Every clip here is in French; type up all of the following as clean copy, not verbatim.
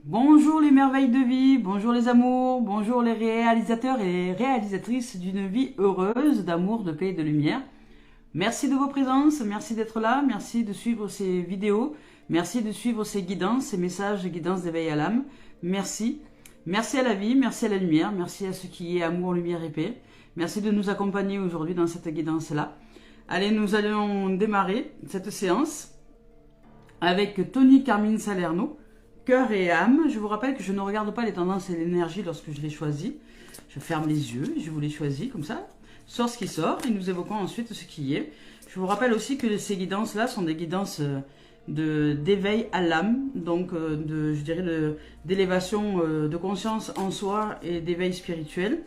bonjour les merveilles de vie, bonjour les amours, bonjour les réalisateurs et réalisatrices d'une vie heureuse, d'amour, de paix et de lumière. Merci de vos présences, merci d'être là, merci de suivre ces vidéos, merci de suivre ces guidances, ces messages de guidance d'éveil à l'âme. Merci. Merci à la vie, merci à la lumière, merci à ce qui est amour, lumière et paix. Merci de nous accompagner aujourd'hui dans cette guidance-là. Allez, nous allons démarrer cette séance avec Tony Carmine Salerno, cœur et âme. Je vous rappelle que je ne regarde pas les tendances et l'énergie lorsque je les choisis. Je ferme les yeux, je vous les choisis comme ça. Sort ce qui sort et nous évoquons ensuite ce qui est. Je vous rappelle aussi que ces guidances-là sont des guidances d'éveil à l'âme, donc je dirais d'élévation de conscience en soi et d'éveil spirituel.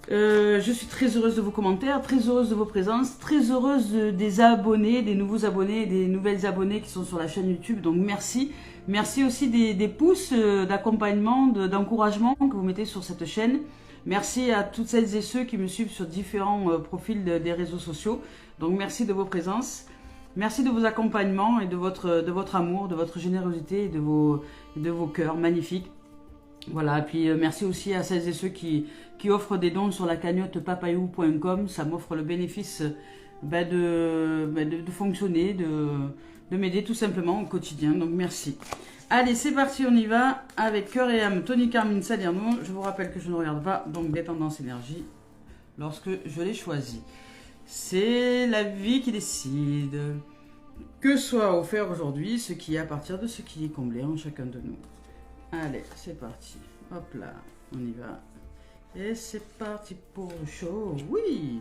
Je suis très heureuse de vos commentaires, très heureuse de vos présences, très heureuse des abonnés, des nouveaux abonnés, des nouvelles abonnés qui sont sur la chaîne YouTube. Donc merci. Merci aussi des pouces d'accompagnement, d'encouragement que vous mettez sur cette chaîne. Merci à toutes celles et ceux qui me suivent sur différents profils des réseaux sociaux. Donc merci de vos présences. Merci de vos accompagnements et de votre amour, de votre générosité et de vos cœurs magnifiques. Voilà, et puis merci aussi à celles et ceux qui offrent des dons sur la cagnotte papayou.com. Ça m'offre le bénéfice de fonctionner, de m'aider tout simplement au quotidien. Donc merci. Allez, c'est parti, on y va avec cœur et âme, Tony Carmine Salerno. Je vous rappelle que je ne regarde pas donc des tendances énergie lorsque je les choisis. C'est la vie qui décide. Que soit offert aujourd'hui ce qui est à partir de ce qui est comblé en chacun de nous. Allez, c'est parti. Hop là, on y va. Et c'est parti pour le show. Oui.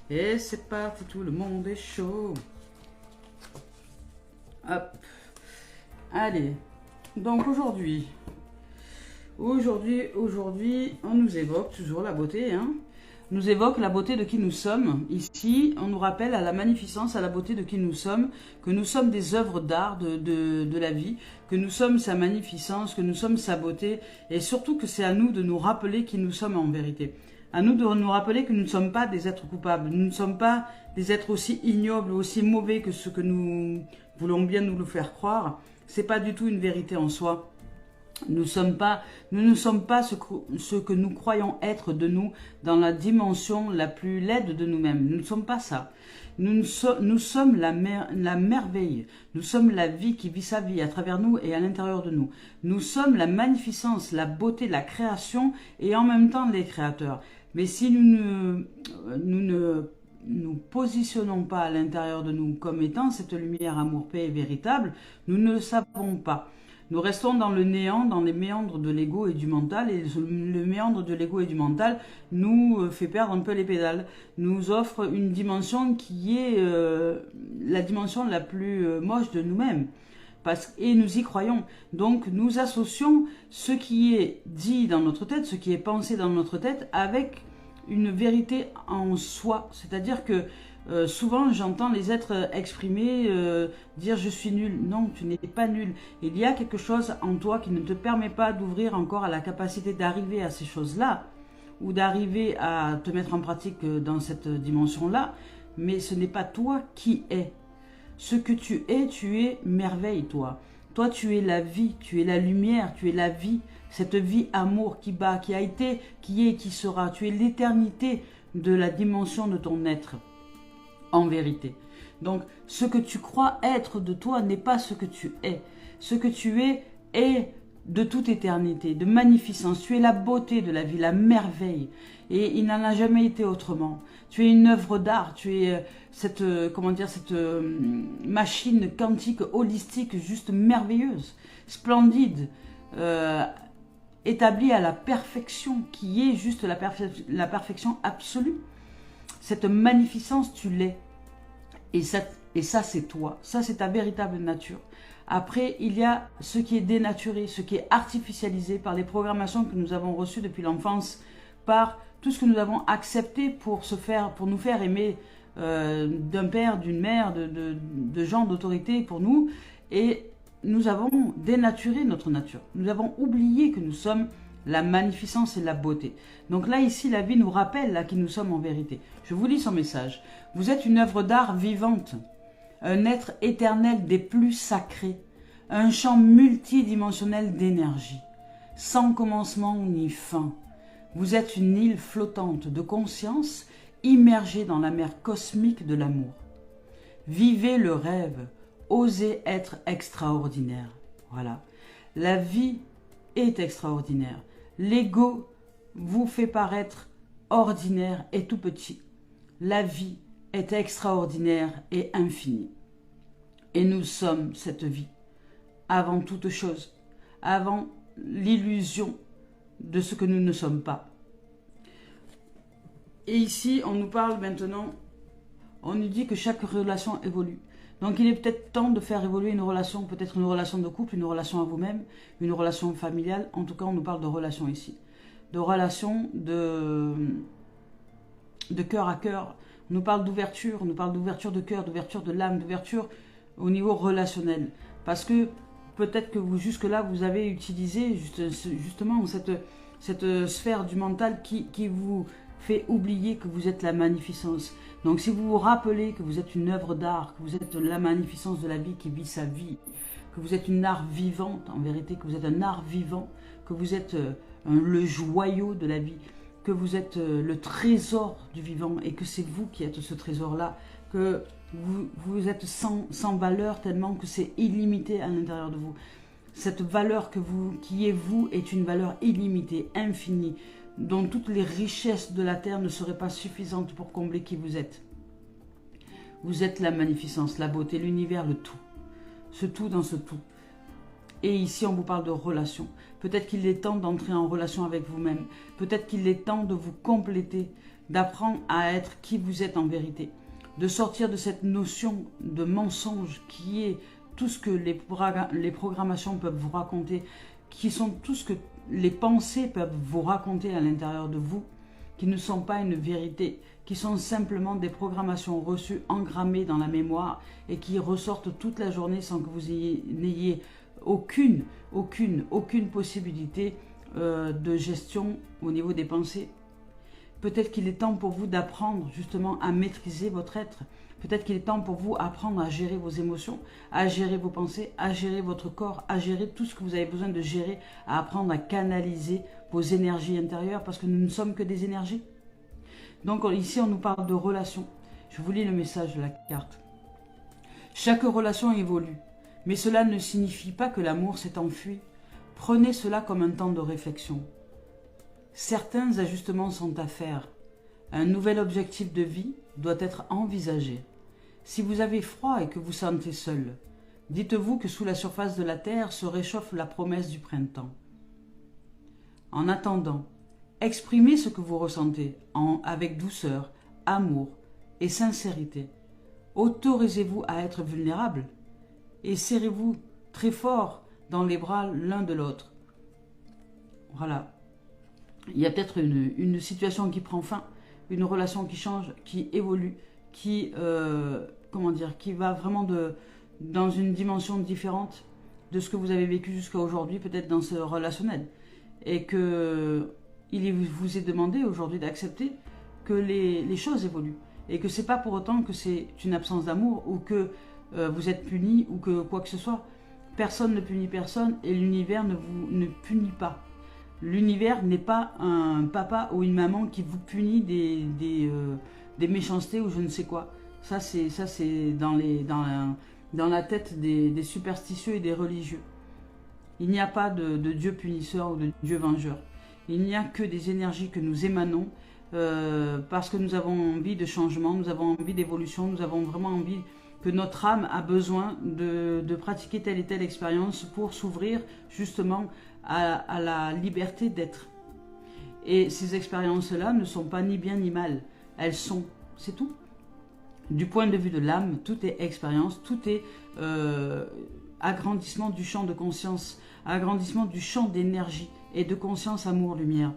Et c'est parti, tout le monde est chaud. Hop. Allez. Donc aujourd'hui, on nous évoque toujours la beauté, hein. Nous évoque la beauté de qui nous sommes. Ici, on nous rappelle à la magnificence, à la beauté de qui nous sommes, que nous sommes des œuvres d'art de la vie, que nous sommes sa magnificence, que nous sommes sa beauté, et surtout que c'est à nous de nous rappeler qui nous sommes en vérité. À nous de nous rappeler que nous ne sommes pas des êtres coupables, nous ne sommes pas des êtres aussi ignobles, aussi mauvais que ce que nous voulons bien nous le faire croire. C'est pas du tout une vérité en soi. Nous ne sommes pas ce que nous croyons être de nous dans la dimension la plus laide de nous-mêmes. Nous ne sommes pas ça. Nous sommes la merveille. Nous sommes la vie qui vit sa vie à travers nous et à l'intérieur de nous. Nous sommes la magnificence, la beauté, la création et en même temps les créateurs. Mais si nous ne nous positionnons pas à l'intérieur de nous comme étant cette lumière amour, paix véritable, nous ne le savons pas. Nous restons dans le néant, dans les méandres de l'ego et du mental, et le méandre de l'ego et du mental nous fait perdre un peu les pédales, nous offre une dimension qui est la dimension la plus moche de nous-mêmes, et nous y croyons. Donc nous associons ce qui est dit dans notre tête, ce qui est pensé dans notre tête, avec une vérité en soi, c'est-à-dire que souvent j'entends les êtres exprimer, dire je suis nul. Non, tu n'es pas nul. Il y a quelque chose en toi qui ne te permet pas d'ouvrir encore à la capacité d'arriver à ces choses-là, ou d'arriver à te mettre en pratique dans cette dimension-là, mais ce n'est pas toi qui es. Ce que tu es merveille, toi. Toi, tu es la vie, tu es la lumière, tu es la vie, cette vie amour qui bat, qui a été, qui est, qui sera. Tu es l'éternité de la dimension de ton être. En vérité. Donc, ce que tu crois être de toi n'est pas ce que tu es. Ce que tu est de toute éternité, de magnificence. Tu es la beauté de la vie, la merveille. Et il n'en a jamais été autrement. Tu es une œuvre d'art. Tu es cette machine quantique, holistique, juste merveilleuse, splendide, établie à la perfection, qui est juste la perfection absolue. Cette magnificence, tu l'es. Et ça, c'est toi. Ça, c'est ta véritable nature. Après, il y a ce qui est dénaturé, ce qui est artificialisé par les programmations que nous avons reçues depuis l'enfance, par tout ce que nous avons accepté pour nous faire aimer d'un père, d'une mère, de gens d'autorité pour nous. Et nous avons dénaturé notre nature. Nous avons oublié que nous sommes la magnificence et la beauté. Donc là, ici, la vie nous rappelle là, qui nous sommes en vérité. Je vous lis son message. Vous êtes une œuvre d'art vivante, un être éternel des plus sacrés, un champ multidimensionnel d'énergie, sans commencement ni fin. Vous êtes une île flottante de conscience immergée dans la mer cosmique de l'amour. Vivez le rêve, osez être extraordinaire. Voilà. La vie est extraordinaire. L'ego vous fait paraître ordinaire et tout petit. La vie est extraordinaire et infinie. Et nous sommes cette vie, avant toute chose, avant l'illusion de ce que nous ne sommes pas. Et ici, on nous parle maintenant, on nous dit que chaque relation évolue. Donc il est peut-être temps de faire évoluer une relation, peut-être une relation de couple, une relation à vous-même, une relation familiale. En tout cas, on nous parle de relation ici. De relation de cœur à cœur. On nous parle d'ouverture de cœur, d'ouverture de l'âme, d'ouverture au niveau relationnel. Parce que peut-être que vous, jusque-là, vous avez utilisé justement cette sphère du mental qui vous fait oublier que vous êtes la magnificence. Donc si vous vous rappelez que vous êtes une œuvre d'art, que vous êtes la magnificence de la vie qui vit sa vie, que vous êtes une art vivante, en vérité, que vous êtes un art vivant, que vous êtes le joyau de la vie, que vous êtes le trésor du vivant et que c'est vous qui êtes ce trésor-là, que vous êtes sans valeur tellement que c'est illimité à l'intérieur de vous. Cette valeur qui est vous est une valeur illimitée, infinie, dont toutes les richesses de la terre ne seraient pas suffisantes pour combler qui vous êtes. Vous êtes la magnificence, la beauté, l'univers, le tout. Ce tout dans ce tout. Et ici, on vous parle de relation. Peut-être qu'il est temps d'entrer en relation avec vous-même. Peut-être qu'il est temps de vous compléter, d'apprendre à être qui vous êtes en vérité. De sortir de cette notion de mensonge qui est tout ce que les programmations peuvent vous raconter, qui sont tout ce que les pensées peuvent vous raconter à l'intérieur de vous, qui ne sont pas une vérité, qui sont simplement des programmations reçues, engrammées dans la mémoire et qui ressortent toute la journée sans que vous n'ayez aucune possibilité de gestion au niveau des pensées. Peut-être qu'il est temps pour vous d'apprendre justement à maîtriser votre être. Peut-être qu'il est temps pour vous d'apprendre à gérer vos émotions, à gérer vos pensées, à gérer votre corps, à gérer tout ce que vous avez besoin de gérer, à apprendre à canaliser vos énergies intérieures parce que nous ne sommes que des énergies. Donc ici, on nous parle de relations. Je vous lis le message de la carte. Chaque relation évolue, mais cela ne signifie pas que l'amour s'est enfui. Prenez cela comme un temps de réflexion. Certains ajustements sont à faire. Un nouvel objectif de vie doit être envisagé. Si vous avez froid et que vous sentez seul, dites-vous que sous la surface de la terre se réchauffe la promesse du printemps. En attendant, exprimez ce que vous ressentez avec douceur, amour et sincérité. Autorisez-vous à être vulnérable et serrez-vous très fort dans les bras l'un de l'autre. Voilà. Il y a peut-être une situation qui prend fin, une relation qui change, qui évolue, qui va vraiment dans une dimension différente de ce que vous avez vécu jusqu'à aujourd'hui, peut-être dans ce relationnel. Et il vous est demandé aujourd'hui d'accepter que les choses évoluent. Et que c'est pas pour autant que c'est une absence d'amour ou que vous êtes puni ou que quoi que ce soit. Personne ne punit personne et l'univers ne punit pas. L'univers n'est pas un papa ou une maman qui vous punit des méchancetés ou je ne sais quoi. Ça c'est dans la tête des superstitieux et des religieux. Il n'y a pas de Dieu punisseur ou de Dieu vengeur. Il n'y a que des énergies que nous émanons parce que nous avons envie de changement, nous avons envie d'évolution, nous avons vraiment envie que notre âme a besoin de pratiquer telle et telle expérience pour s'ouvrir justement à la liberté d'être. Et ces expériences-là ne sont pas ni bien ni mal. Elles sont, c'est tout. Du point de vue de l'âme, tout est expérience, tout est agrandissement du champ de conscience, agrandissement du champ d'énergie et de conscience, amour, lumière.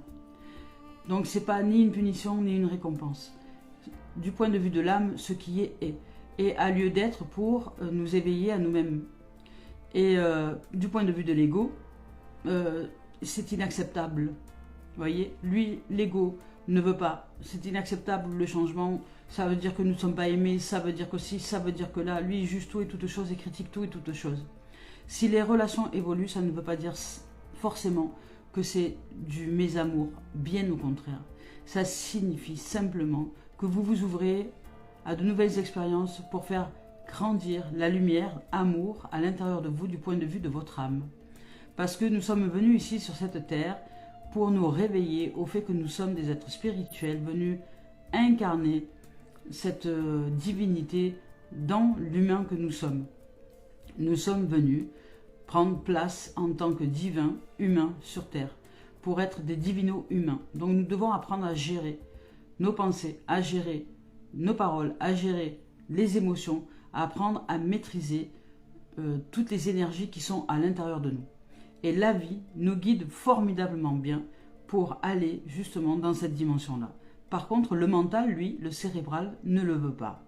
Donc c'est pas ni une punition ni une récompense. Du point de vue de l'âme, ce qui est et a lieu d'être pour nous éveiller à nous-mêmes. Et du point de vue de l'ego, c'est inacceptable. Vous voyez, lui, l'ego ne veut pas. C'est inacceptable le changement. Ça veut dire que nous ne sommes pas aimés. Ça veut dire que si, ça veut dire que là. Lui, il juge tout et toute chose et critique tout et toute chose. Si les relations évoluent, ça ne veut pas dire forcément que c'est du mésamour, bien au contraire. Ça signifie simplement que vous vous ouvrez à de nouvelles expériences pour faire grandir la lumière, amour à l'intérieur de vous du point de vue de votre âme. Parce que nous sommes venus ici sur cette terre pour nous réveiller au fait que nous sommes des êtres spirituels venus incarner cette divinité dans l'humain que nous sommes. Nous sommes venus prendre place en tant que divins humains sur terre pour être des divinos humains. Donc nous devons apprendre à gérer nos pensées, à gérer nos paroles, à gérer les émotions, à apprendre à maîtriser toutes les énergies qui sont à l'intérieur de nous. Et la vie nous guide formidablement bien pour aller justement dans cette dimension-là. Par contre, le mental, lui, le cérébral, ne le veut pas.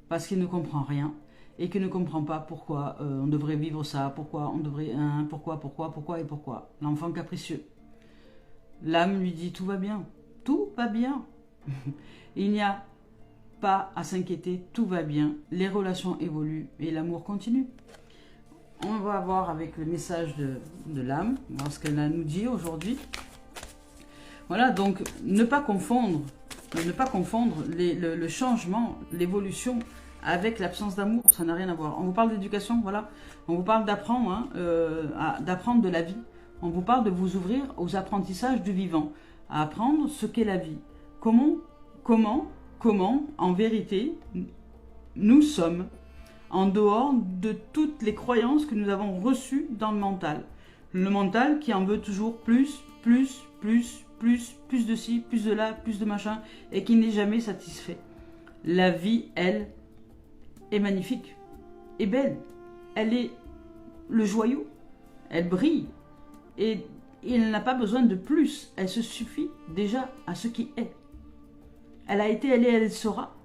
Parce qu'il ne comprend rien et qu'il ne comprend pas pourquoi on devrait vivre ça, pourquoi on devrait... pourquoi et pourquoi. L'enfant capricieux. L'âme lui dit tout va bien. Tout va bien. Il n'y a pas à s'inquiéter, tout va bien. Les relations évoluent et l'amour continue. On va voir avec le message de l'âme, voir ce qu'elle a à nous dire aujourd'hui. Voilà, donc ne pas confondre le changement, l'évolution avec l'absence d'amour, ça n'a rien à voir. On vous parle d'éducation, voilà, on vous parle d'apprendre, d'apprendre de la vie. On vous parle de vous ouvrir aux apprentissages du vivant, à apprendre ce qu'est la vie. Comment, en vérité, nous sommes en dehors de toutes les croyances que nous avons reçues dans le mental. Le mental qui en veut toujours plus de ci, plus de là, plus de machin, et qui n'est jamais satisfait. La vie, elle, est magnifique, est belle. Elle est le joyau, elle brille, et elle n'a pas besoin de plus. Elle se suffit déjà à ce qui est. Elle a été, elle est, elle sera,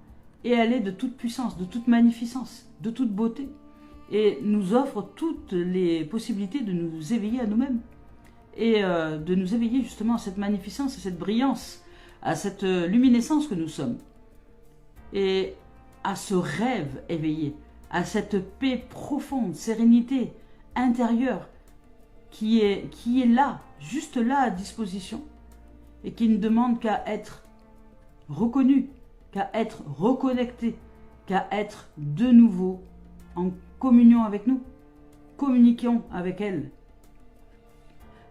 et elle est de toute puissance, de toute magnificence, de toute beauté, et nous offre toutes les possibilités de nous éveiller à nous-mêmes, et de nous éveiller justement à cette magnificence, à cette brillance, à cette luminescence que nous sommes, et à ce rêve éveillé, à cette paix profonde, sérénité intérieure, qui est là, juste là à disposition, et qui ne demande qu'à être reconnue, qu'à être reconnecté, qu'à être de nouveau en communion avec nous. Communiquons avec elle.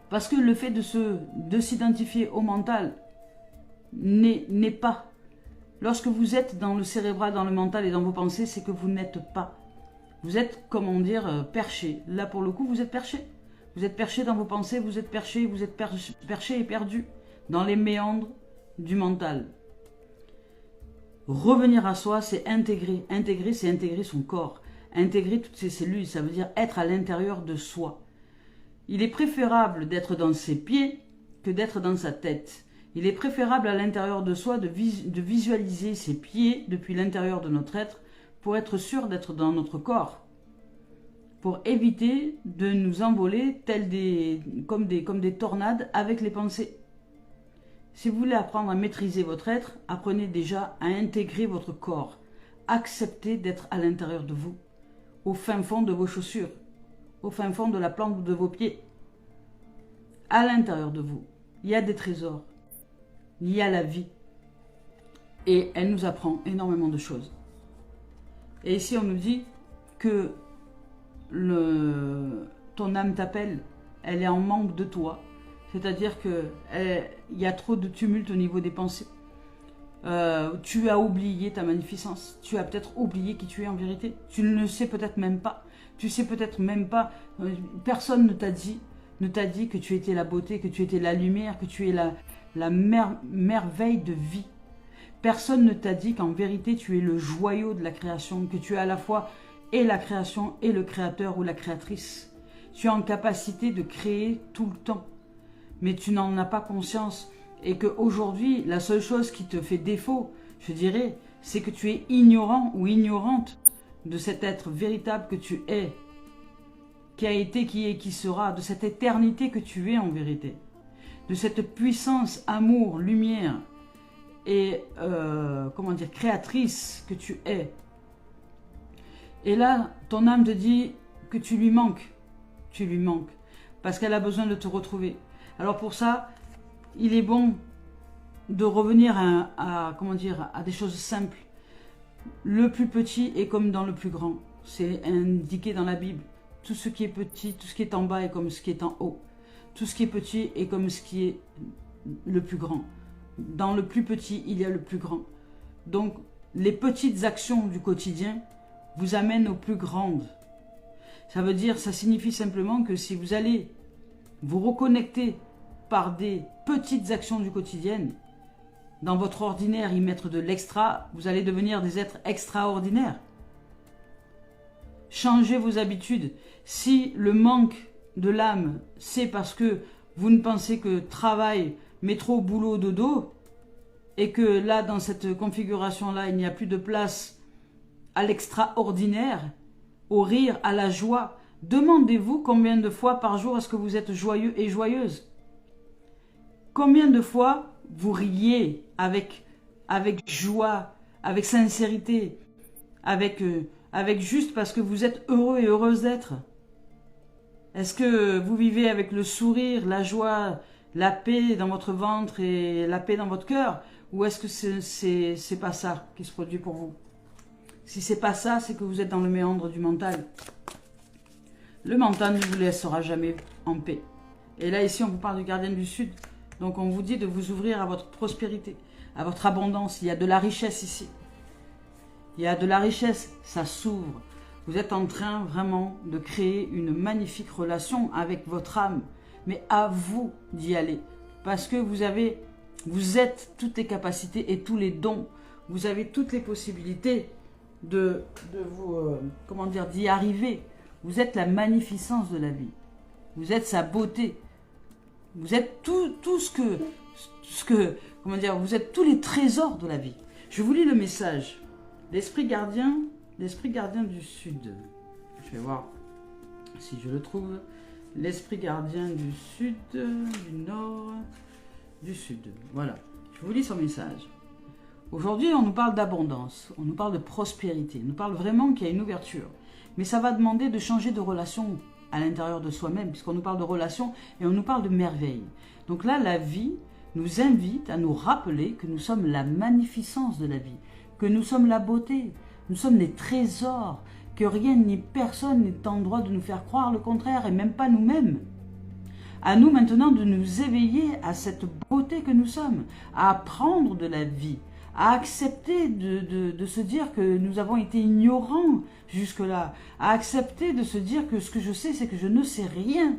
Parce que le fait de s'identifier au mental n'est pas. Lorsque vous êtes dans le cérébral, dans le mental et dans vos pensées, c'est que vous n'êtes pas. Vous êtes, comment dire, perché. Là, pour le coup, vous êtes perché. Vous êtes perché dans vos pensées, vous êtes perché et perdu dans les méandres du mental. Revenir à soi, c'est intégrer. Intégrer, c'est intégrer son corps. Intégrer toutes ses cellules, ça veut dire être à l'intérieur de soi. Il est préférable d'être dans ses pieds que d'être dans sa tête. Il est préférable à l'intérieur de soi de visualiser ses pieds depuis l'intérieur de notre être pour être sûr d'être dans notre corps. Pour éviter de nous envoler comme des tornades avec les pensées. Si vous voulez apprendre à maîtriser votre être, apprenez déjà à intégrer votre corps. Acceptez d'être à l'intérieur de vous, au fin fond de vos chaussures, au fin fond de la plante de vos pieds. À l'intérieur de vous, il y a des trésors, il y a la vie. Et elle nous apprend énormément de choses. Et ici, on nous dit que ton âme t'appelle, elle est en manque de toi. C'est-à-dire qu'il y a trop de tumulte au niveau des pensées. Tu as oublié ta magnificence. Tu as peut-être oublié qui tu es en vérité. Tu ne le sais peut-être même pas. Tu sais peut-être même pas. Personne ne t'a dit que tu étais la beauté, que tu étais la lumière, que tu es la merveille de vie. Personne ne t'a dit qu'en vérité tu es le joyau de la création, que tu es à la fois et la création et le créateur ou la créatrice. Tu es en capacité de créer tout le temps. Mais tu n'en as pas conscience et qu'aujourd'hui, la seule chose qui te fait défaut, je dirais, c'est que tu es ignorant ou ignorante de cet être véritable que tu es, qui a été, qui est, qui sera, de cette éternité que tu es en vérité, de cette puissance, amour, lumière et, créatrice que tu es. Et là, ton âme te dit que tu lui manques, tu lui manques. Parce qu'elle a besoin de te retrouver. Alors pour ça, il est bon de revenir comment dire, à des choses simples. Le plus petit est comme dans le plus grand. C'est indiqué dans la Bible. Tout ce qui est petit, tout ce qui est en bas est comme ce qui est en haut. Tout ce qui est petit est comme ce qui est le plus grand. Dans le plus petit, il y a le plus grand. Donc, les petites actions du quotidien vous amènent aux plus grandes. Ça veut dire, ça signifie simplement que si vous allez vous reconnecter par des petites actions du quotidien, dans votre ordinaire y mettre de l'extra, vous allez devenir des êtres extraordinaires. Changez vos habitudes. Si le manque de l'âme, c'est parce que vous ne pensez que travail, métro, boulot, dodo, et que là, dans cette configuration-là, il n'y a plus de place à l'extraordinaire, au rire, à la joie, demandez-vous combien de fois par jour est-ce que vous êtes joyeux et joyeuse. Combien de fois vous riez avec joie, avec sincérité, avec juste parce que vous êtes heureux et heureuse d'être. Est-ce que vous vivez avec le sourire, la joie, la paix dans votre ventre et la paix dans votre cœur? Ou est-ce que c'est pas ça qui se produit pour vous? Si c'est pas ça, c'est que vous êtes dans le méandre du mental. Le mental ne vous laissera jamais en paix. Et là, ici, on vous parle du gardien du Sud. Donc, on vous dit de vous ouvrir à votre prospérité, à votre abondance. Il y a de la richesse ici. Il y a de la richesse, ça s'ouvre. Vous êtes en train vraiment de créer une magnifique relation avec votre âme. Mais à vous d'y aller. Parce que vous êtes toutes les capacités et tous les dons. Vous avez toutes les possibilités de vous, comment dire, d'y arriver. Vous êtes la magnificence de la vie. Vous êtes sa beauté. Vous êtes tout ce que, comment dire, vous êtes tous les trésors de la vie. Je vous lis le message. L'esprit gardien du Sud. Je vais voir si je le trouve. L'esprit gardien du Sud, du Nord, du Sud. Voilà. Je vous lis son message. Aujourd'hui, on nous parle d'abondance, on nous parle de prospérité, on nous parle vraiment qu'il y a une ouverture. Mais ça va demander de changer de relation à l'intérieur de soi-même, puisqu'on nous parle de relation et on nous parle de merveille. Donc là, la vie nous invite à nous rappeler que nous sommes la magnificence de la vie, que nous sommes la beauté, nous sommes les trésors, que rien ni personne n'est en droit de nous faire croire le contraire, et même pas nous-mêmes. À nous maintenant de nous éveiller à cette beauté que nous sommes, à apprendre de la vie, à accepter de se dire que nous avons été ignorants jusque-là, à accepter de se dire que ce que je sais, c'est que je ne sais rien,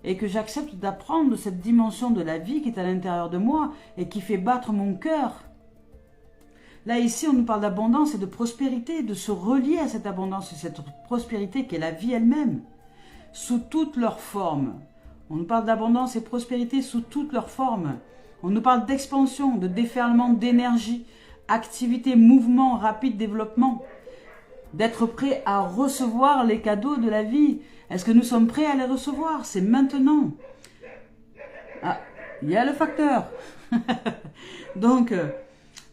et que j'accepte d'apprendre de cette dimension de la vie qui est à l'intérieur de moi et qui fait battre mon cœur. Là, ici, on nous parle d'abondance et de prospérité, de se relier à cette abondance et cette prospérité qui est la vie elle-même, sous toutes leurs formes. On nous parle d'abondance et prospérité sous toutes leurs formes. On nous parle d'expansion, de déferlement d'énergie, activité, mouvement, rapide développement. D'être prêt à recevoir les cadeaux de la vie. Est-ce que nous sommes prêts à les recevoir? C'est maintenant. Ah, il y a le facteur. Donc,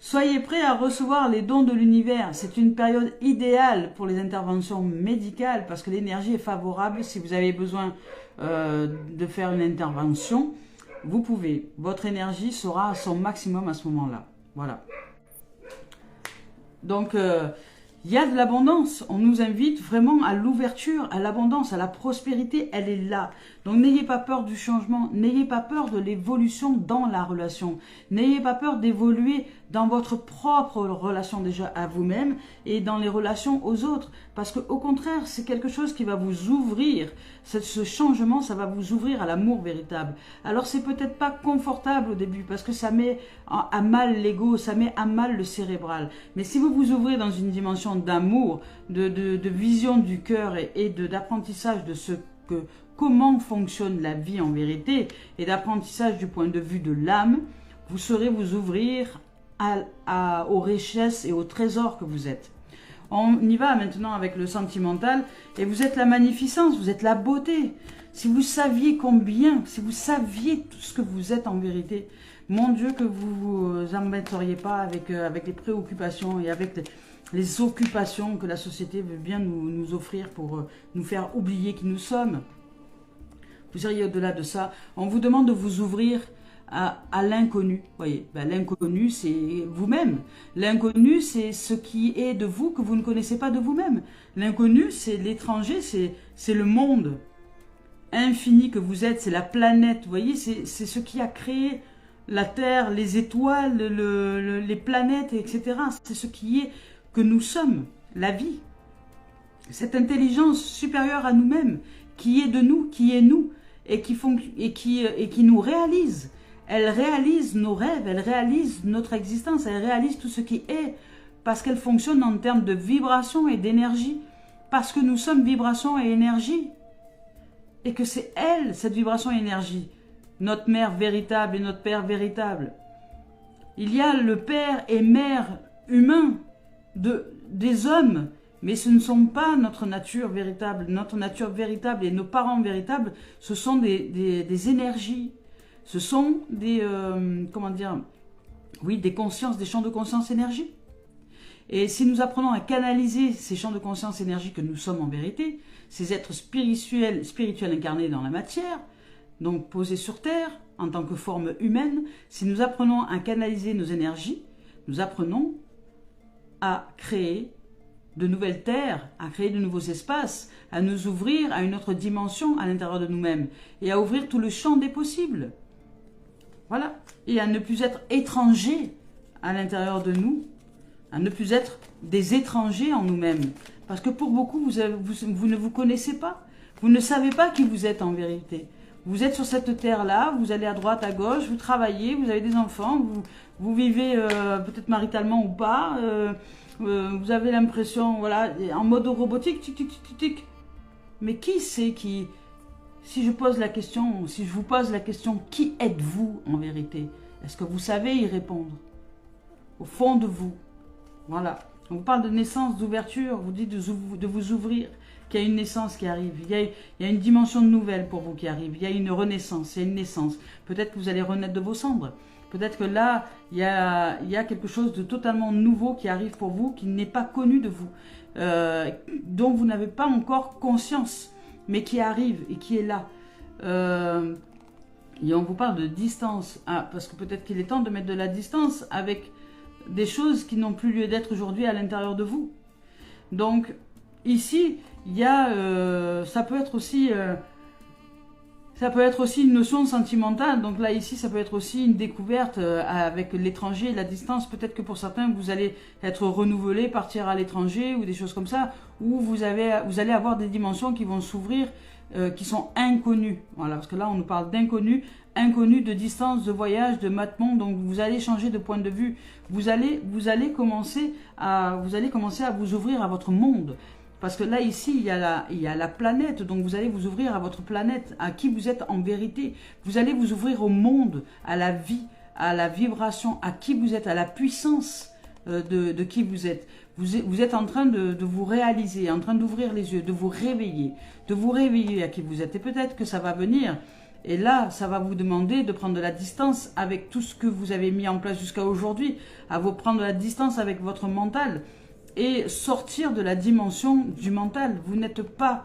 soyez prêts à recevoir les dons de l'univers. C'est une période idéale pour les interventions médicales parce que l'énergie est favorable. Si vous avez besoin de faire une intervention, vous pouvez. Votre énergie sera à son maximum à ce moment-là. Voilà. Donc, il y a de l'abondance. On nous invite vraiment à l'ouverture, à l'abondance, à la prospérité. Elle est là. Donc, n'ayez pas peur du changement. N'ayez pas peur de l'évolution dans la relation. N'ayez pas peur d'évoluer dans votre propre relation déjà à vous-même et dans les relations aux autres. Parce qu'au contraire, c'est quelque chose qui va vous ouvrir. Ce changement, ça va vous ouvrir à l'amour véritable. Alors, c'est peut-être pas confortable au début parce que ça met à mal l'ego, ça met à mal le cérébral. Mais si vous vous ouvrez dans une dimension d'amour, de vision du cœur et d'apprentissage de comment fonctionne la vie en vérité et d'apprentissage du point de vue de l'âme, vous saurez vous ouvrir aux richesses et aux trésors que vous êtes. On y va maintenant avec le sentimental et vous êtes la magnificence, vous êtes la beauté. Si vous saviez si vous saviez tout ce que vous êtes en vérité, mon Dieu, que vous vous embêteriez pas avec les préoccupations et avec les occupations que la société veut bien nous offrir pour nous faire oublier qui nous sommes. Vous iriez au-delà de ça. On vous demande de vous ouvrir à l'inconnu. Voyez, ben, l'inconnu, c'est vous-même. L'inconnu, c'est ce qui est de vous que vous ne connaissez pas de vous-même. L'inconnu, c'est l'étranger, c'est le monde infini que vous êtes, c'est la planète. Vous voyez, c'est ce qui a créé la Terre, les étoiles, les planètes, etc. C'est ce qui est que nous sommes, la vie. Cette intelligence supérieure à nous-mêmes, qui est de nous, qui est nous, et qui nous réalise. Elle réalise nos rêves, elle réalise notre existence, elle réalise tout ce qui est, parce qu'elle fonctionne en termes de vibration et d'énergie, parce que nous sommes vibration et énergie, et que c'est elle, cette vibration et énergie, notre mère véritable et notre père véritable. Il y a le père et mère humain des hommes, mais ce ne sont pas notre nature véritable. Notre nature véritable et nos parents véritables, ce sont des énergies. Ce sont des, comment dire, oui, des consciences, des champs de conscience énergie. Et si nous apprenons à canaliser ces champs de conscience énergie que nous sommes en vérité, ces êtres spirituels incarnés dans la matière, donc posés sur Terre en tant que forme humaine, si nous apprenons à canaliser nos énergies, nous apprenons à créer de nouvelles terres, à créer de nouveaux espaces, à nous ouvrir à une autre dimension à l'intérieur de nous-mêmes et à ouvrir tout le champ des possibles. Voilà. Et à ne plus être étrangers à l'intérieur de nous, à ne plus être des étrangers en nous-mêmes. Parce que pour beaucoup, vous ne vous connaissez pas. Vous ne savez pas qui vous êtes en vérité. Vous êtes sur cette terre-là, vous allez à droite, à gauche, vous travaillez, vous avez des enfants, vous vivez peut-être maritalement ou pas, vous avez l'impression, voilà, en mode robotique, tic, tic, tic, tic. Mais qui c'est qui... Si je pose la question, si je vous pose la question, qui êtes-vous en vérité? Est-ce que vous savez y répondre? Au fond de vous. Voilà. On vous parle de naissance, d'ouverture, vous dit de vous ouvrir, qu'il y a une naissance qui arrive. Il y a une dimension nouvelle pour vous qui arrive. Il y a une renaissance, il y a une naissance. Peut-être que vous allez renaître de vos cendres. Peut-être que là, il y a quelque chose de totalement nouveau qui arrive pour vous, qui n'est pas connu de vous, dont vous n'avez pas encore conscience, mais qui arrive et qui est là. Et on vous parle de distance, parce que peut-être qu'il est temps de mettre de la distance avec des choses qui n'ont plus lieu d'être aujourd'hui à l'intérieur de vous. Donc, ici, il y a, ça peut être aussi une notion sentimentale. Donc là, ici, ça peut être aussi une découverte avec l'étranger, la distance. Peut-être que pour certains, vous allez être renouvelé, partir à l'étranger ou des choses comme ça, où vous allez avoir des dimensions qui vont s'ouvrir, qui sont inconnues. Voilà, parce que là, on nous parle d'inconnus, inconnus, de distance, de voyage, de matement. Donc, vous allez changer de point de vue. Vous allez commencer à vous ouvrir à votre monde. Parce que là, ici, il y a la planète, donc vous allez vous ouvrir à votre planète, à qui vous êtes en vérité. Vous allez vous ouvrir au monde, à la vie, à la vibration, à qui vous êtes, à la puissance de qui vous êtes. Vous êtes en train de vous réaliser, en train d'ouvrir les yeux, de vous réveiller à qui vous êtes. Et peut-être que ça va venir, et là, ça va vous demander de prendre de la distance avec tout ce que vous avez mis en place jusqu'à aujourd'hui, à vous prendre de la distance avec votre mental, et sortir de la dimension du mental. Vous n'êtes pas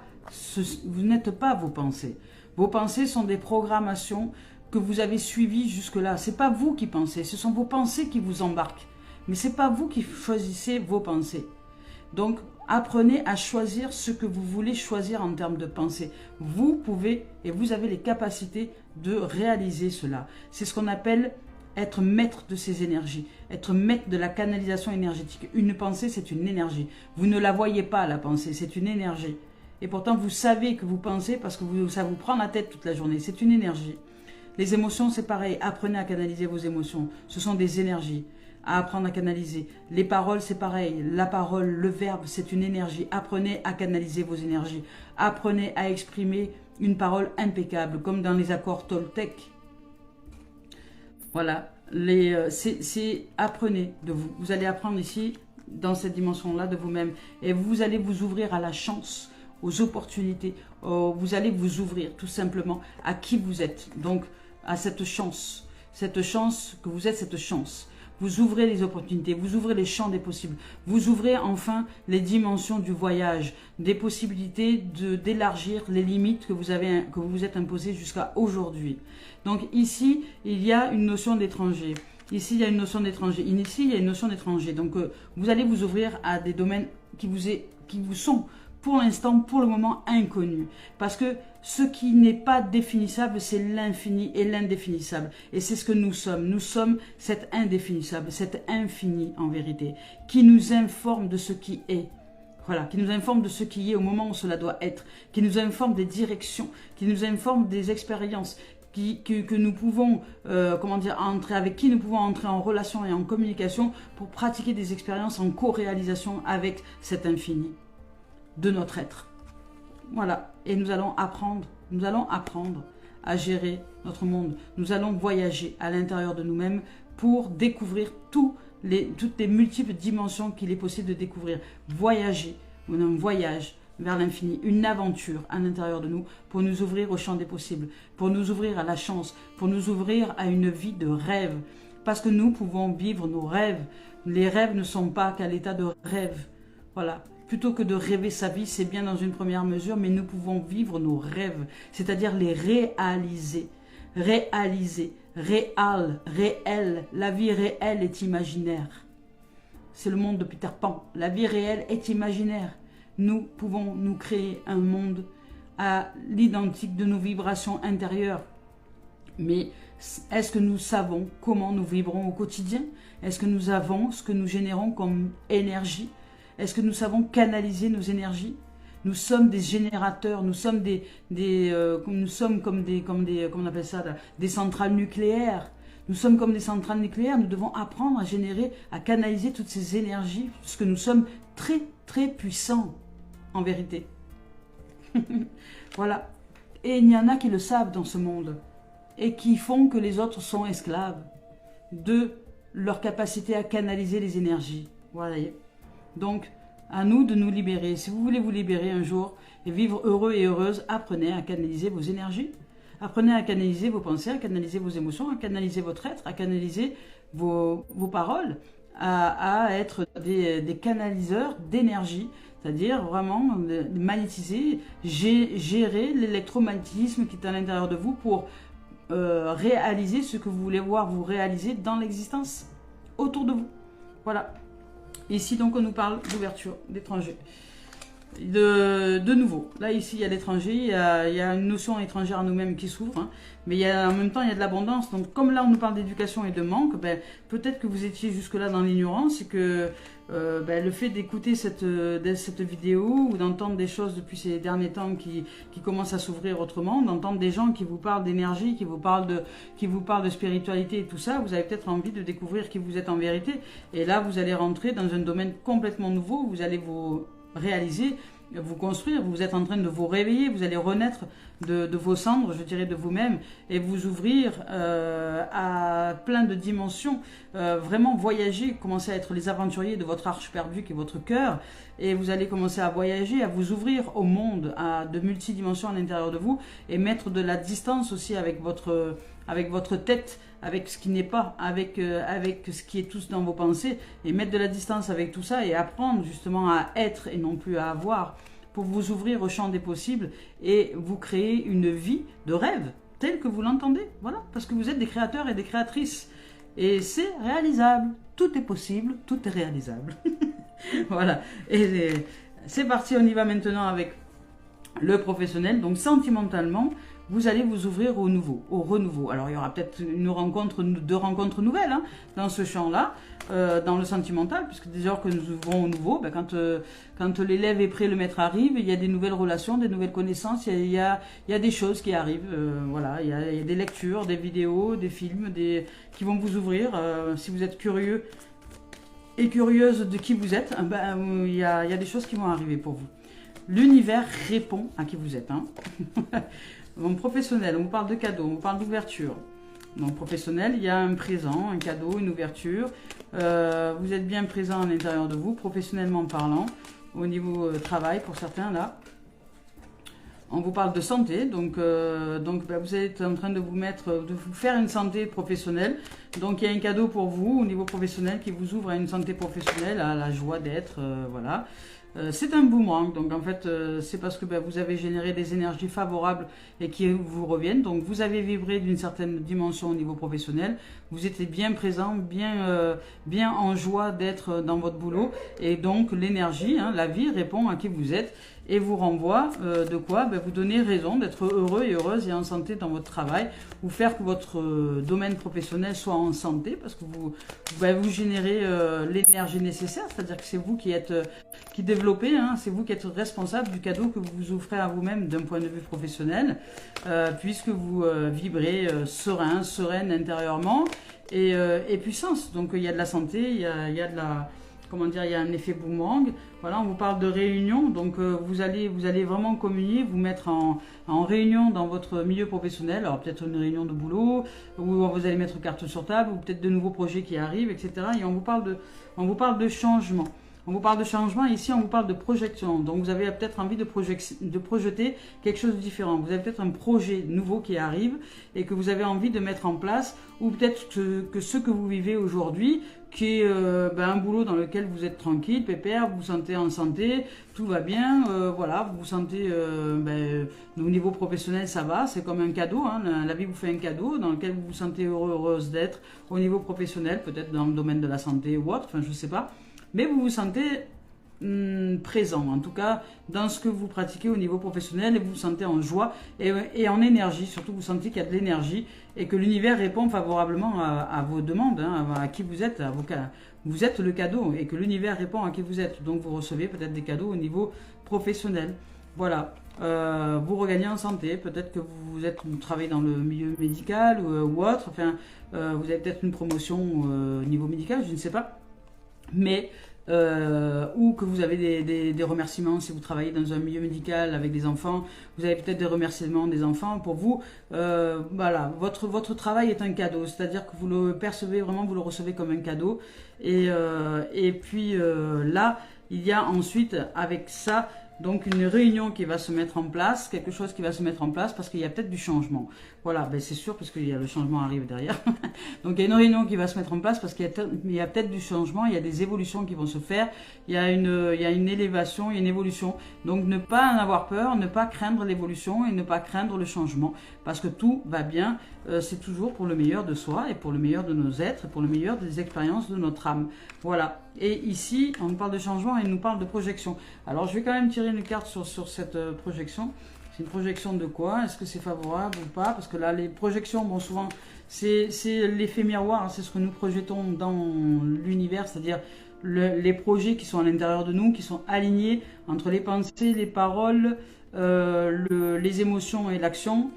vos pensées. Vos pensées sont des programmations que vous avez suivies jusque-là. Ce n'est pas vous qui pensez, ce sont vos pensées qui vous embarquent. Mais ce n'est pas vous qui choisissez vos pensées. Donc, apprenez à choisir ce que vous voulez choisir en termes de pensée. Vous pouvez et vous avez les capacités de réaliser cela. C'est ce qu'on appelle être maître de ses énergies, être maître de la canalisation énergétique. Une pensée, c'est une énergie. Vous ne la voyez pas, la pensée, c'est une énergie. Et pourtant, vous savez que vous pensez parce que ça vous prend la tête toute la journée. C'est une énergie. Les émotions, c'est pareil. Apprenez à canaliser vos émotions. Ce sont des énergies à apprendre à canaliser. Les paroles, c'est pareil. La parole, le verbe, c'est une énergie. Apprenez à canaliser vos énergies. Apprenez à exprimer une parole impeccable, comme dans les accords Toltec. Voilà, apprenez de vous. Vous allez apprendre ici, dans cette dimension-là, de vous-même. Et vous allez vous ouvrir à la chance, aux opportunités. Vous allez vous ouvrir tout simplement à qui vous êtes. Donc, à cette chance que vous êtes, cette chance. vous ouvrez les opportunités, vous ouvrez les champs des possibles, vous ouvrez enfin les dimensions du voyage, des possibilités d'élargir les limites que vous vous êtes imposées jusqu'à aujourd'hui. Donc ici, il y a une notion d'étranger. Ici, il y a une notion d'étranger. Ici, il y a une notion d'étranger. Donc, vous allez vous ouvrir à des domaines qui vous sont, pour l'instant, pour le moment, inconnus. Parce que ce qui n'est pas définissable, c'est l'infini et l'indéfinissable. Et c'est ce que nous sommes. Nous sommes cet indéfinissable, cet infini, en vérité, qui nous informe de ce qui est. Voilà, qui nous informe de ce qui est au moment où cela doit être, qui nous informe des directions, qui nous informe des expériences, que nous pouvons, avec qui nous pouvons entrer en relation et en communication pour pratiquer des expériences en co-réalisation avec cet infini de notre être. Voilà, et nous allons apprendre à gérer notre monde. Nous allons voyager à l'intérieur de nous-mêmes pour découvrir toutes les multiples dimensions qu'il est possible de découvrir. Voyager, on a un voyage vers l'infini, une aventure à l'intérieur de nous pour nous ouvrir au champ des possibles, pour nous ouvrir à la chance, pour nous ouvrir à une vie de rêve. Parce que nous pouvons vivre nos rêves. Les rêves ne sont pas qu'à l'état de rêve. Voilà. Plutôt que de rêver sa vie, c'est bien dans une première mesure, mais nous pouvons vivre nos rêves, c'est-à-dire les réaliser. Réaliser, réel. La vie réelle est imaginaire. C'est le monde de Peter Pan. La vie réelle est imaginaire. Nous pouvons nous créer un monde à l'identique de nos vibrations intérieures. Mais est-ce que nous savons comment nous vibrons au quotidien? Est-ce que nous avons ce que nous générons comme énergie? Est-ce que nous savons canaliser nos énergies? Nous sommes des générateurs, nous sommes comment on appelle ça, des centrales nucléaires. Nous sommes comme des centrales nucléaires, nous devons apprendre à générer, à canaliser toutes ces énergies, parce que nous sommes très, très puissants. En vérité. Voilà. Et il y en a qui le savent dans ce monde. Et qui font que les autres sont esclaves de leur capacité à canaliser les énergies. Voilà. Donc, à nous de nous libérer. Si vous voulez vous libérer un jour et vivre heureux et heureuse, apprenez à canaliser vos énergies. Apprenez à canaliser vos pensées, à canaliser vos émotions, à canaliser votre être, à canaliser vos paroles, à être des canaliseurs d'énergie. C'est-à-dire vraiment magnétiser, gérer l'électromagnétisme qui est à l'intérieur de vous pour réaliser ce que vous voulez voir vous réaliser dans l'existence autour de vous. Voilà. Ici donc on nous parle d'ouverture, d'étranger. De nouveau, là ici il y a l'étranger, il y a une notion étrangère à nous-mêmes qui s'ouvre, hein, mais en même temps il y a de l'abondance. Donc comme là on nous parle d'éducation et de manque, ben, peut-être que vous étiez jusque-là dans l'ignorance et que le fait d'écouter cette vidéo ou d'entendre des choses depuis ces derniers temps qui commencent à s'ouvrir autrement, d'entendre des gens qui vous parlent d'énergie, qui vous parlent de spiritualité et tout ça, vous avez peut-être envie de découvrir qui vous êtes en vérité. Et là vous allez rentrer dans un domaine complètement nouveau, vous allez vous réaliser, vous construire, vous êtes en train de vous réveiller, vous allez renaître de vos cendres, je dirais de vous-même, et vous ouvrir à plein de dimensions, vraiment voyager, commencer à être les aventuriers de votre arche perdue qui est votre cœur, et vous allez commencer à voyager, à vous ouvrir au monde, à de multidimensions à l'intérieur de vous, et mettre de la distance aussi avec votre tête, avec ce qui n'est pas, avec ce qui est tous dans vos pensées, et mettre de la distance avec tout ça, et apprendre justement à être et non plus à avoir, pour vous ouvrir au champ des possibles, et vous créer une vie de rêve, telle que vous l'entendez, voilà, parce que vous êtes des créateurs et des créatrices, et c'est réalisable, tout est possible, tout est réalisable, voilà, et c'est parti, on y va maintenant avec le professionnel. Donc sentimentalement, vous allez vous ouvrir au nouveau, au renouveau. Alors il y aura peut-être deux rencontres nouvelles hein, dans ce champ-là, dans le sentimental, puisque dès lors que nous ouvrons au nouveau, ben, quand l'élève est prêt, le maître arrive, il y a des nouvelles relations, des nouvelles connaissances, il y a des choses qui arrivent, voilà, il y a des lectures, des vidéos, des films, qui vont vous ouvrir. Si vous êtes curieux et curieuse de qui vous êtes, ben, il y a des choses qui vont arriver pour vous. L'univers répond à qui vous êtes. Hein. Mon professionnel, on vous parle de cadeaux, on vous parle d'ouverture. Donc professionnel, il y a un présent, un cadeau, une ouverture. Vous êtes bien présent à l'intérieur de vous, professionnellement parlant, au niveau travail pour certains là. On vous parle de santé, donc ben, vous êtes en train de vous faire une santé professionnelle. Donc il y a un cadeau pour vous au niveau professionnel qui vous ouvre à une santé professionnelle, à la joie d'être, voilà. C'est un boomerang, donc en fait c'est parce que ben, vous avez généré des énergies favorables et qui vous reviennent. Donc vous avez vibré d'une certaine dimension au niveau professionnel, vous étiez bien présent, bien en joie d'être dans votre boulot, et donc l'énergie, hein, la vie répond à qui vous êtes et vous renvoie de quoi ben, vous donner raison d'être heureux et heureuse et en santé dans votre travail, ou faire que votre domaine professionnel soit en santé, parce que vous générez l'énergie nécessaire, c'est-à-dire que c'est vous qui êtes qui développez, hein, c'est vous qui êtes responsable du cadeau que vous vous offrez à vous-même d'un point de vue professionnel, puisque vous vibrez sereine intérieurement et puissance. Donc il y a de la santé, il y a de la... Comment dire, il y a un effet boomerang. Voilà, on vous parle de réunion, donc vous allez vraiment communier, vous mettre en réunion dans votre milieu professionnel. Alors peut-être une réunion de boulot, où vous allez mettre carte sur table, ou peut-être de nouveaux projets qui arrivent, etc. Et on vous parle de changement. On vous parle de changement, ici on vous parle de projection. Donc vous avez peut-être envie de projeter quelque chose de différent. Vous avez peut-être un projet nouveau qui arrive et que vous avez envie de mettre en place, ou peut-être que ce que vous vivez aujourd'hui, qui est un boulot dans lequel vous êtes tranquille, pépère, vous vous sentez en santé, tout va bien, voilà, vous vous sentez au niveau professionnel ça va, c'est comme un cadeau, hein, la vie vous fait un cadeau dans lequel vous vous sentez heureuse d'être au niveau professionnel, peut-être dans le domaine de la santé ou autre, enfin je sais pas. Mais vous vous sentez présent, en tout cas dans ce que vous pratiquez au niveau professionnel, et vous vous sentez en joie et en énergie, surtout vous sentez qu'il y a de l'énergie et que l'univers répond favorablement à vos demandes, hein, à qui vous êtes, vous êtes le cadeau, et que l'univers répond à qui vous êtes, donc vous recevez peut-être des cadeaux au niveau professionnel. Voilà, vous regagnez en santé, peut-être que vous travaillez dans le milieu médical ou autre, enfin vous avez peut-être une promotion au niveau médical, je ne sais pas. Mais, ou que vous avez des remerciements si vous travaillez dans un milieu médical avec des enfants, vous avez peut-être des remerciements des enfants pour vous. Voilà, votre travail est un cadeau, c'est-à-dire que vous le percevez vraiment, vous le recevez comme un cadeau. Et puis là, il y a ensuite avec ça, donc une réunion qui va se mettre en place, quelque chose qui va se mettre en place parce qu'il y a peut-être du changement. Voilà, ben c'est sûr parce que le changement arrive derrière. Donc il y a une réunion qui va se mettre en place parce qu'il y a peut-être du changement, il y a des évolutions qui vont se faire, il y a une élévation, il y a une évolution. Donc ne pas en avoir peur, ne pas craindre l'évolution et ne pas craindre le changement, parce que tout va bien, c'est toujours pour le meilleur de soi et pour le meilleur de nos êtres, et pour le meilleur des expériences de notre âme. Voilà, et ici on nous parle de changement et on nous parle de projection. Alors je vais quand même tirer une carte sur cette projection. C'est une projection de quoi? Est-ce que c'est favorable ou pas? Parce que là, les projections, bon, souvent, c'est l'effet miroir, hein, c'est ce que nous projetons dans l'univers, c'est-à-dire les projets qui sont à l'intérieur de nous, qui sont alignés entre les pensées, les paroles, les émotions et l'action,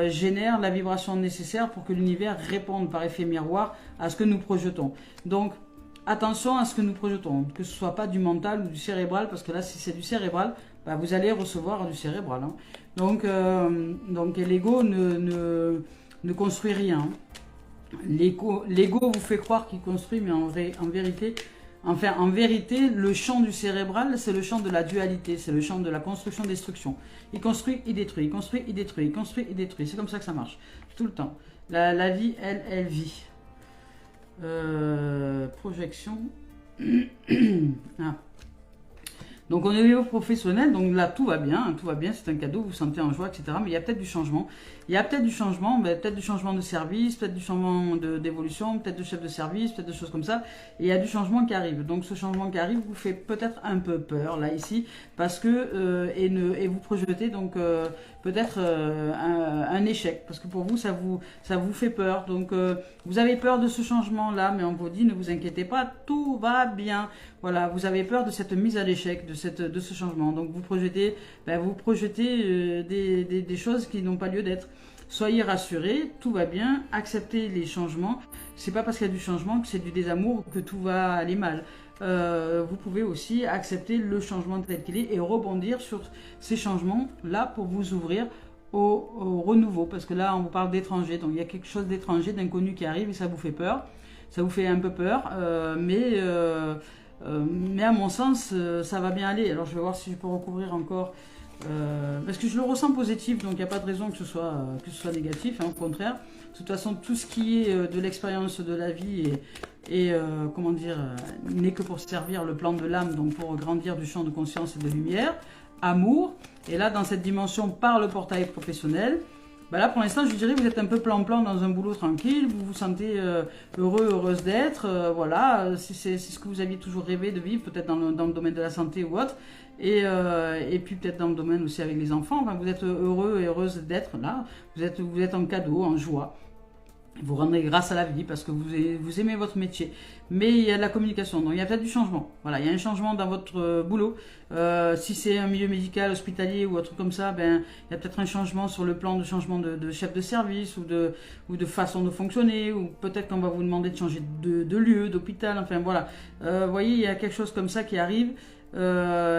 génèrent la vibration nécessaire pour que l'univers réponde par effet miroir à ce que nous projetons. Donc, attention à ce que nous projetons, que ce ne soit pas du mental ou du cérébral, parce que là, si c'est du cérébral, bah, vous allez recevoir du cérébral. Hein. Donc l'ego ne construit rien. L'ego vous fait croire qu'il construit, mais en vérité, le champ du cérébral, c'est le champ de la dualité, c'est le champ de la construction-destruction. Il construit, il détruit, il construit, il détruit, il construit, il détruit. C'est comme ça que ça marche, tout le temps. La vie, elle vit. Projection. Ah. Donc on est au niveau professionnel, donc là tout va bien, c'est un cadeau, vous vous sentez en joie, etc. Mais il y a peut-être du changement. Il y a peut-être du changement, peut-être du changement de service, peut-être du changement d'évolution, peut-être de chef de service, peut-être de choses comme ça. Et il y a du changement qui arrive. Donc ce changement qui arrive vous fait peut-être un peu peur, là, ici, parce que, et vous projetez donc peut-être un échec, parce que pour vous, ça vous fait peur. Donc vous avez peur de ce changement-là, mais on vous dit, ne vous inquiétez pas, tout va bien. Voilà, vous avez peur de cette mise à l'échec, de ce changement. Donc vous projetez, des choses qui n'ont pas lieu d'être. Soyez rassurés, tout va bien, acceptez les changements. C'est pas parce qu'il y a du changement que c'est du désamour que tout va aller mal. Vous pouvez aussi accepter le changement tel qu'il est et rebondir sur ces changements-là pour vous ouvrir au renouveau. Parce que là, on vous parle d'étranger, donc il y a quelque chose d'étranger, d'inconnu qui arrive et ça vous fait peur. Ça vous fait un peu peur, mais à mon sens, ça va bien aller. Alors je vais voir si je peux recouvrir encore Parce que je le ressens positif, donc il n'y a pas de raison que ce soit négatif, hein, au contraire. De toute façon, tout ce qui est de l'expérience de la vie comment dire, n'est que pour servir le plan de l'âme, donc pour grandir du champ de conscience et de lumière, amour. Et là, dans cette dimension, par le portail professionnel, bah là, pour l'instant, je dirais que vous êtes un peu plan-plan dans un boulot tranquille, vous vous sentez heureux, heureuse d'être, voilà, c'est ce que vous aviez toujours rêvé de vivre, peut-être dans le domaine de la santé ou autre, et puis peut-être dans le domaine aussi avec les enfants, enfin, vous êtes heureux et heureuse d'être là, vous êtes en cadeau, en joie. Vous rendez grâce à la vie parce que vous aimez votre métier. Mais il y a de la communication, donc il y a peut-être du changement. Voilà, il y a un changement dans votre boulot. Si c'est un milieu médical, hospitalier ou un truc comme ça, ben, il y a peut-être un changement sur le plan de changement de chef de service ou de façon de fonctionner. Ou peut-être qu'on va vous demander de changer de lieu, d'hôpital. Enfin voilà, vous voyez, il y a quelque chose comme ça qui arrive. Il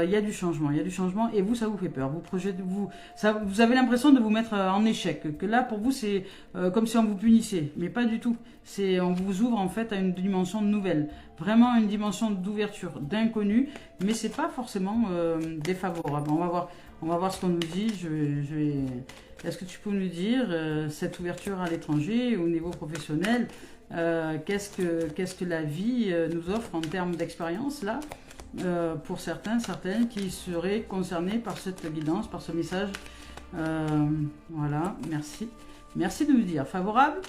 y a du changement, et vous, ça vous fait peur. Vous avez l'impression de vous mettre en échec. Que là, pour vous, c'est comme si on vous punissait, mais pas du tout. On vous ouvre en fait à une dimension nouvelle, vraiment une dimension d'ouverture, d'inconnu, mais c'est pas forcément défavorable. On va voir ce qu'on nous dit. Est-ce que tu peux nous dire cette ouverture à l'étranger, au niveau professionnel, qu'est-ce que la vie nous offre en termes d'expérience là? Pour certaines qui seraient concernés par cette guidance, par ce message. Voilà, merci. Merci de nous dire. Favorable?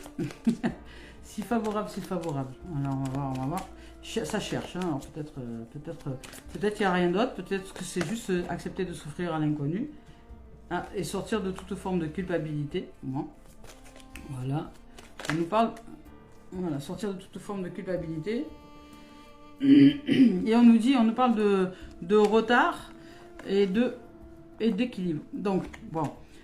Si favorable, c'est favorable. Alors, on va voir. Ça cherche. Hein. Peut-être qu'il n'y a rien d'autre. Peut-être que c'est juste accepter de souffrir à l'inconnu. Ah, et sortir de toute forme de culpabilité. Bon. Voilà. On nous parle... Voilà, sortir de toute forme de culpabilité. Et on nous parle de retard et d'équilibre. Donc, bon,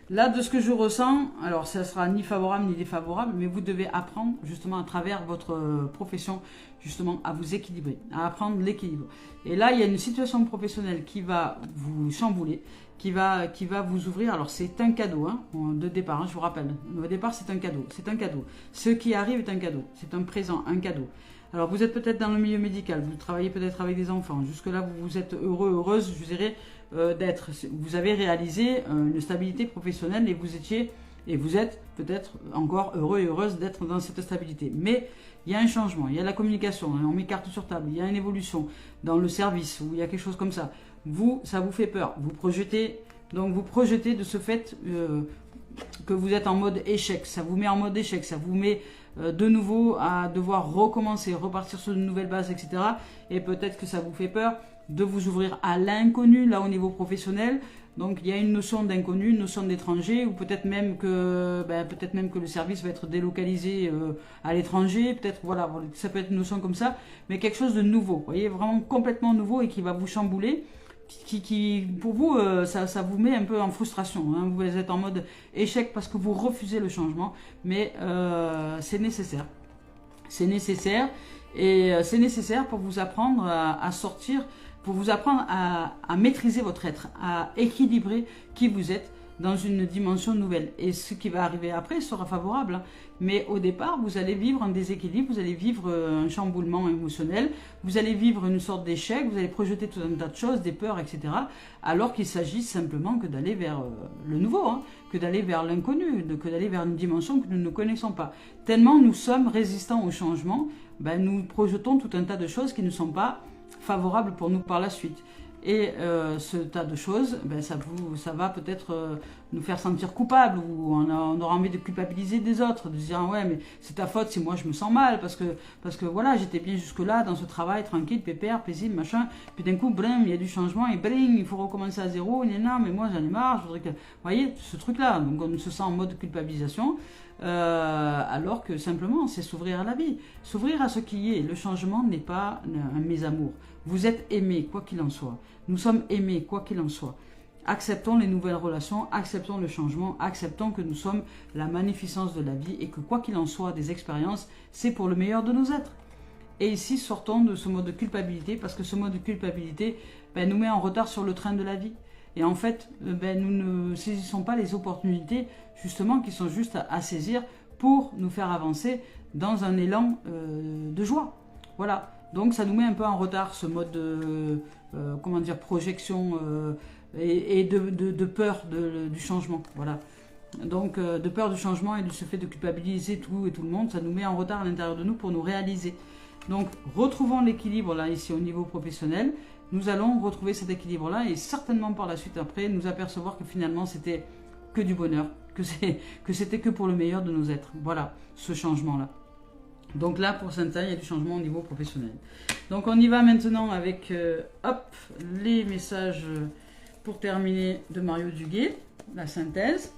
là, de ce que je ressens, alors ça sera ni favorable ni défavorable, mais vous devez apprendre justement à travers votre profession, justement à vous équilibrer, à apprendre l'équilibre. Et là, il y a une situation professionnelle qui va vous chambouler, qui va vous ouvrir. Alors, c'est un cadeau hein, de départ, hein, je vous rappelle. Au départ, c'est un cadeau. C'est un cadeau. Ce qui arrive est un cadeau. C'est un présent, un cadeau. Alors, vous êtes peut-être dans le milieu médical, vous travaillez peut-être avec des enfants. Jusque-là, vous êtes heureux, heureuse, je dirais, d'être. Vous avez réalisé une stabilité professionnelle et vous êtes peut-être encore heureux et heureuse d'être dans cette stabilité. Mais il y a un changement, il y a la communication, on met carte sur table, il y a une évolution dans le service, ou il y a quelque chose comme ça. Vous, ça vous fait peur. Vous projetez de ce fait que vous êtes en mode échec. Ça vous met en mode échec, ça vous met... de nouveau à devoir recommencer, repartir sur de nouvelles bases, etc. Et peut-être que ça vous fait peur de vous ouvrir à l'inconnu, là au niveau professionnel. Donc il y a une notion d'inconnu, une notion d'étranger, ou peut-être même que le service va être délocalisé à l'étranger. Peut-être, voilà, ça peut être une notion comme ça, mais quelque chose de nouveau. Vous voyez, vraiment complètement nouveau et qui va vous chambouler. Qui pour vous, ça vous met un peu en frustration. Hein. Vous êtes en mode échec parce que vous refusez le changement, mais c'est nécessaire. C'est nécessaire, et c'est nécessaire pour vous apprendre à sortir, pour vous apprendre à maîtriser votre être, à équilibrer qui vous êtes dans une dimension nouvelle. Et ce qui va arriver après sera favorable. Hein. Mais au départ, vous allez vivre un déséquilibre, vous allez vivre un chamboulement émotionnel, vous allez vivre une sorte d'échec, vous allez projeter tout un tas de choses, des peurs, etc. Alors qu'il s'agit simplement que d'aller vers le nouveau, hein, que d'aller vers l'inconnu, que d'aller vers une dimension que nous ne connaissons pas. Tellement nous sommes résistants au changement, ben, nous projetons tout un tas de choses qui ne sont pas favorables pour nous par la suite. Et ce tas de choses, ben ça va peut-être nous faire sentir coupables, ou on aura envie de culpabiliser des autres, de dire ah ouais mais c'est ta faute si moi je me sens mal, parce que voilà, j'étais bien jusque là dans ce travail tranquille, pépère, paisible, machin, puis d'un coup blim, il y a du changement et bling, il faut recommencer à zéro, non mais moi j'en ai marre, je voudrais que... Vous voyez, ce truc là, donc on se sent en mode culpabilisation, alors que simplement c'est s'ouvrir à la vie, s'ouvrir à ce qui est. Le changement n'est pas un mésamour. Vous êtes aimé quoi qu'il en soit, nous sommes aimés quoi qu'il en soit. Acceptons les nouvelles relations, acceptons le changement, acceptons que nous sommes la magnificence de la vie et que quoi qu'il en soit des expériences, c'est pour le meilleur de nos êtres. Et ici, sortons de ce mode de culpabilité, parce que ce mode de culpabilité nous met en retard sur le train de la vie. Et en fait, nous ne saisissons pas les opportunités, justement, qui sont juste à saisir pour nous faire avancer dans un élan de joie. Voilà. Donc ça nous met un peu en retard, ce mode de projection et de peur du changement. Voilà. Donc, de peur du changement et de ce fait de culpabiliser tout et tout le monde, ça nous met en retard à l'intérieur de nous pour nous réaliser. Donc, retrouvons l'équilibre là, ici au niveau professionnel. Nous allons retrouver cet équilibre-là et certainement par la suite après, nous apercevoir que finalement, c'était que du bonheur, que c'était que pour le meilleur de nos êtres. Voilà, ce changement-là. Donc là, pour Saint-Anne, il y a du changement au niveau professionnel. Donc, on y va maintenant avec, hop, les messages pour terminer de Mario Duguay, la synthèse.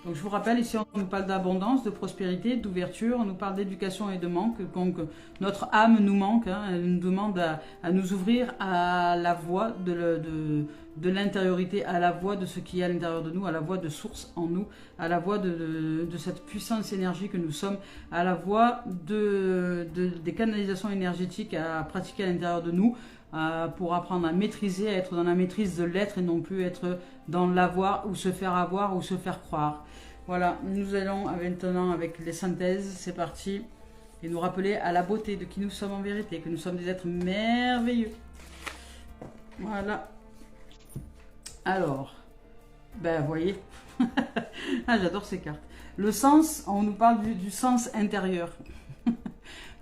Donc je vous rappelle, ici on nous parle d'abondance, de prospérité, d'ouverture, on nous parle d'éducation et de manque. Donc notre âme nous manque, hein, elle nous demande à nous ouvrir à la voie de l'intériorité, à la voie de ce qui est à l'intérieur de nous, à la voie de source en nous, à la voie de cette puissance énergie que nous sommes, à la voie des canalisations énergétiques à pratiquer à l'intérieur de nous, pour apprendre à maîtriser, à être dans la maîtrise de l'être et non plus être dans l'avoir ou se faire avoir ou se faire croire. Voilà, nous allons maintenant avec les synthèses, c'est parti, et nous rappeler à la beauté de qui nous sommes en vérité, que nous sommes des êtres merveilleux. Voilà. Alors, ben vous voyez, ah, j'adore ces cartes. Le sens, on nous parle du sens intérieur.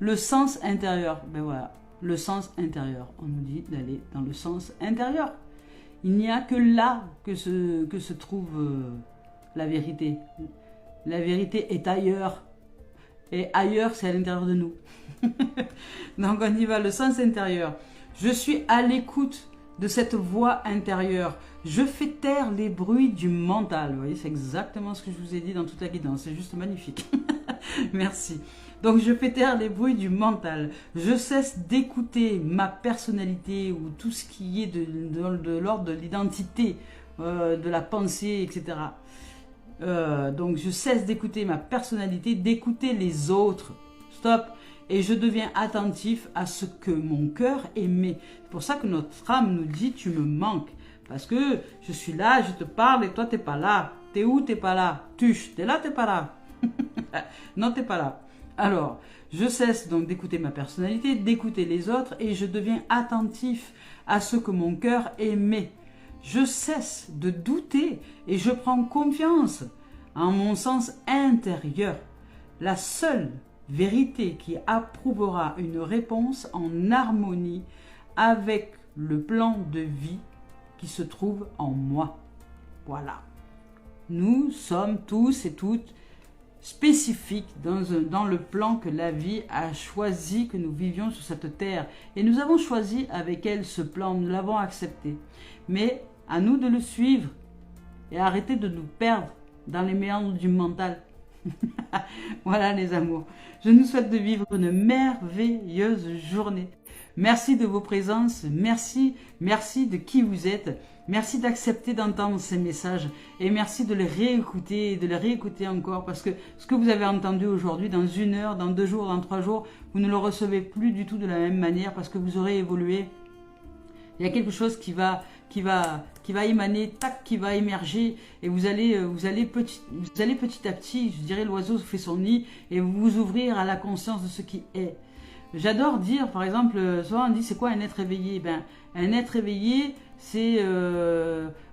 Le sens intérieur, ben voilà. Le sens intérieur. On nous dit d'aller dans le sens intérieur. Il n'y a que là que se trouve la vérité. La vérité est ailleurs. Et ailleurs, c'est à l'intérieur de nous. Donc on y va, le sens intérieur. Je suis à l'écoute de cette voix intérieure. Je fais taire les bruits du mental. Vous voyez, c'est exactement ce que je vous ai dit dans toute la guidance. C'est juste magnifique. Merci. Donc je fais taire les bruits du mental. Je cesse d'écouter ma personnalité ou tout ce qui est de l'ordre de l'identité, de la pensée, etc. Donc je cesse d'écouter ma personnalité, d'écouter les autres. Stop. Et je deviens attentif à ce que mon cœur aimait. C'est pour ça que notre âme nous dit tu me manques. Parce que je suis là, je te parle et toi t'es pas là. T'es où, t'es pas là. Tuche, t'es là, t'es pas là. Non, t'es pas là. Alors, je cesse donc d'écouter ma personnalité, d'écouter les autres et je deviens attentif à ce que mon cœur aimait. Je cesse de douter et je prends confiance en mon sens intérieur. La seule vérité qui approuvera une réponse en harmonie avec le plan de vie qui se trouve en moi. Voilà. Nous sommes tous et toutes spécifiques dans le plan que la vie a choisi que nous vivions sur cette terre. Et nous avons choisi avec elle ce plan, nous l'avons accepté. Mais à nous de le suivre et arrêter de nous perdre dans les méandres du mental. Voilà les amours. Je nous souhaite de vivre une merveilleuse journée. Merci de vos présences, merci de qui vous êtes. Merci d'accepter d'entendre ces messages et merci de les réécouter et de les réécouter encore parce que ce que vous avez entendu aujourd'hui, dans 1 heure, dans 2 jours, dans 3 jours, vous ne le recevez plus du tout de la même manière parce que vous aurez évolué. Il y a quelque chose qui va émaner, tac, qui va émerger et vous allez petit à petit, je dirais l'oiseau fait son nid et vous vous ouvrir à la conscience de ce qui est. J'adore dire, par exemple, souvent on dit c'est quoi un être éveillé? Ben, un être éveillé, c'est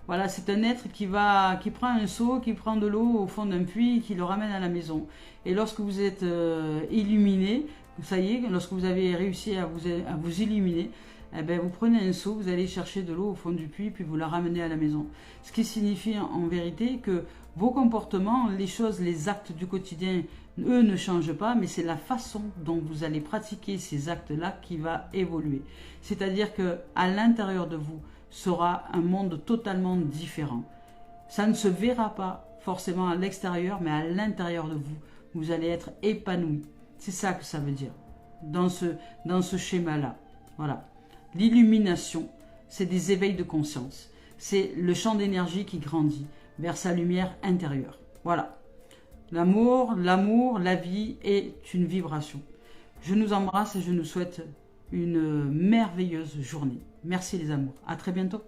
voilà, c'est un être qui prend un seau, qui prend de l'eau au fond d'un puits et qui le ramène à la maison. Et lorsque vous êtes illuminé, ça y est, lorsque vous avez réussi à vous illuminer, eh ben, vous prenez un seau, vous allez chercher de l'eau au fond du puits, puis vous la ramenez à la maison. Ce qui signifie en vérité que vos comportements, les choses, les actes du quotidien, eux ne changent pas, mais c'est la façon dont vous allez pratiquer ces actes-là qui va évoluer. C'est-à-dire qu'à l'intérieur de vous sera un monde totalement différent. Ça ne se verra pas forcément à l'extérieur, mais à l'intérieur de vous, vous allez être épanoui. C'est ça que ça veut dire, dans ce schéma-là. Voilà. L'illumination, c'est des éveils de conscience. C'est le champ d'énergie qui grandit vers sa lumière intérieure. Voilà. L'amour, la vie est une vibration. Je nous embrasse et je nous souhaite une merveilleuse journée. Merci les amours. À très bientôt.